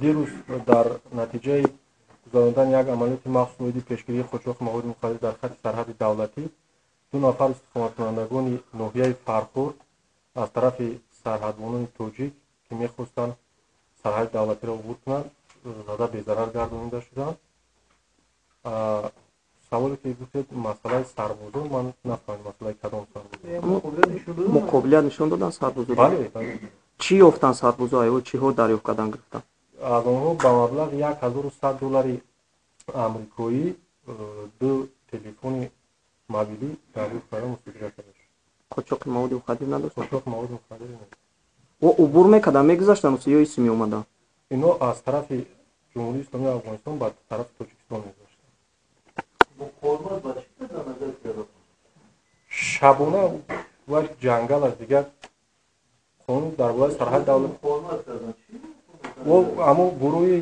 дирӯз дар натиҷаи гузарондани як амалиёти махсус муриди пешгирии қочоқи маводи мухаддир дар хатти сарҳади давлатӣ 2 нафар истиқоматкунандагони ноҳияи Фархурд аз тарафи сарҳадбонони тоҷик ки мехостанд сарҳади давлатиро убур кунанд зада безарар гардонида шуданд. саволе ки гуфтед масъалаи сарбозон ман нафаҳмидам масъалаи кадом сарбозон муқобилият нишон додан сарбозон? бале чӣ ёфтанд сарбозон ё чиҳо дарёфт кардан гирифтанд? аз онҳо ба маблағи $1100 амрикоӣ 2 телефони мобилӣ дарёфт карда мусодира шуда шуд. қочоқи маводи мухаддир надошт? қочоқи маводи мухаддир надошт. ва убур мекарданд мегузаштанд ё иси меомаданд? ино аз тарафи ҷумҳурии исломии Афғонистон ба тарафи Тоҷикистон мегузаштанд. шабона ва ҷангал аз дигар қонун дар бораи сарҳади давлат аммо гурӯҳи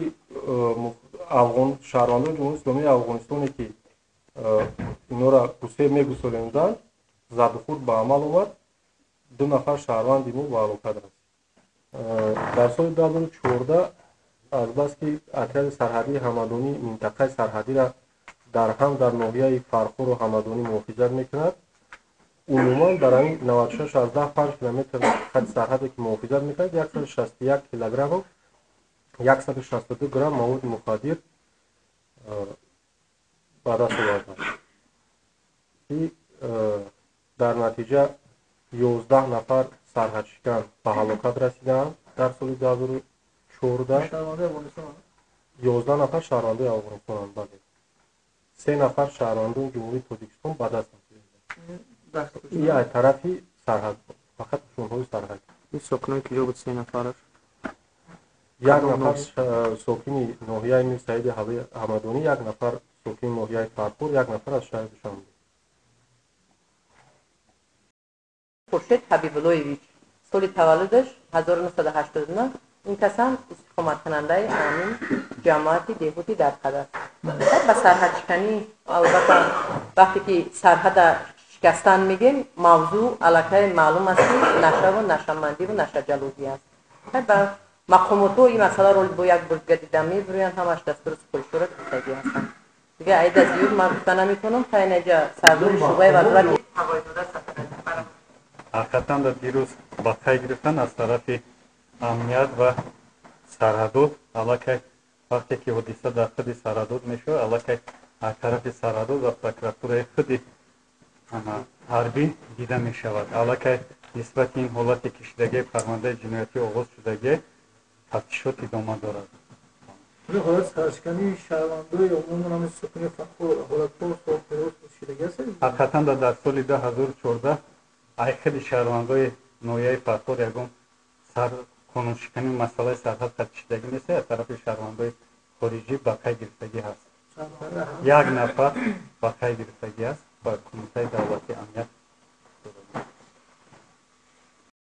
шаҳрвандони ҷумҳурии исломии Афғонистоне ки инора мегусоленуданд задухурд ба амал омад. 2 нафар шаҳрванди мо ба ҳалокат расид. дар соли 2014 азбаски отряди сарҳадии ҳамадонӣ минтақаи сарҳадиро дар ҳам дар ноҳияи Фархуру ҳамадонӣ муҳофизат мекунад. умуман дар ҳамин 96-15 километр хатти сарҳаде ки муҳофизат мекунад 161 килограмм 162 грамм маводи мухаддир ба даст оварданд ки дар натиҷа 11 нафар сарҳадшикан ба ҳалокат расиданд дар соли 2014. 11 нафар шаҳрвандои Афғонистонанд, бале. 3 нафар шаҳрвандои ҷумҳурии Тоҷикистон ба даст я тарафи сарҳад фақат нишонҳои сарҳад. ин сокинои киҷо буд 3 нафараш? як нафар сокини ноҳияи Мир Саиди Ҳамадонӣ, як нафар сокини ноҳияи Фархур, як нафар аз шаҳри Душанбе. خورشید حبیب‌الله‌ویچ سال تولدش 1989 این کس هم استقامت کننده همین جماعت دیهوتی در قدر با سرحد شکنی. البته وقتی که سرحد شکستن میگیم موضوع علاقه معلوم است که نشه و نشمندی و نشه جلوگی است. با مقامات این مسئله رو با یک برگردی دمی برویان همش دستور سپرشور کشتگی هستند. دیگه عید از زیاد من گفته نمیتونم تا اینجا سردور شعبه وزارت هوایی داده سفر ҳақиқатан дар дирӯз ба қай гирифтан аз тарафи амният ва сарҳадод аллакай вақте ки ҳодиса дар худи сарҳадод мешавад аллакай аз тарафи сарҳадод ва прокуратураи худи ҳарбӣ дида мешавад. аллакай нисбати ин ҳолати кишидагии фармандаи ҷиноятӣ оғоз шудагӣ тафтишот идома дорад. ҳолат сарҳадшикани шаҳрвандои умуман ҳамин сукуни Фархур ҳолатҳо соҳиб шудагӣ аст? ҳақиқатан дар соли 2014 ай худи шаҳрвандои ноҳияи Фархур ягон қонуншикани масъалаи сарҳад тафтишидагӣ нест. аз тарафи шаҳрвандои хориҷӣ ба қай гирифтагӣ ҳаст. як нафар ба қай гирифтагӣ аст ба кумитаи давлати амният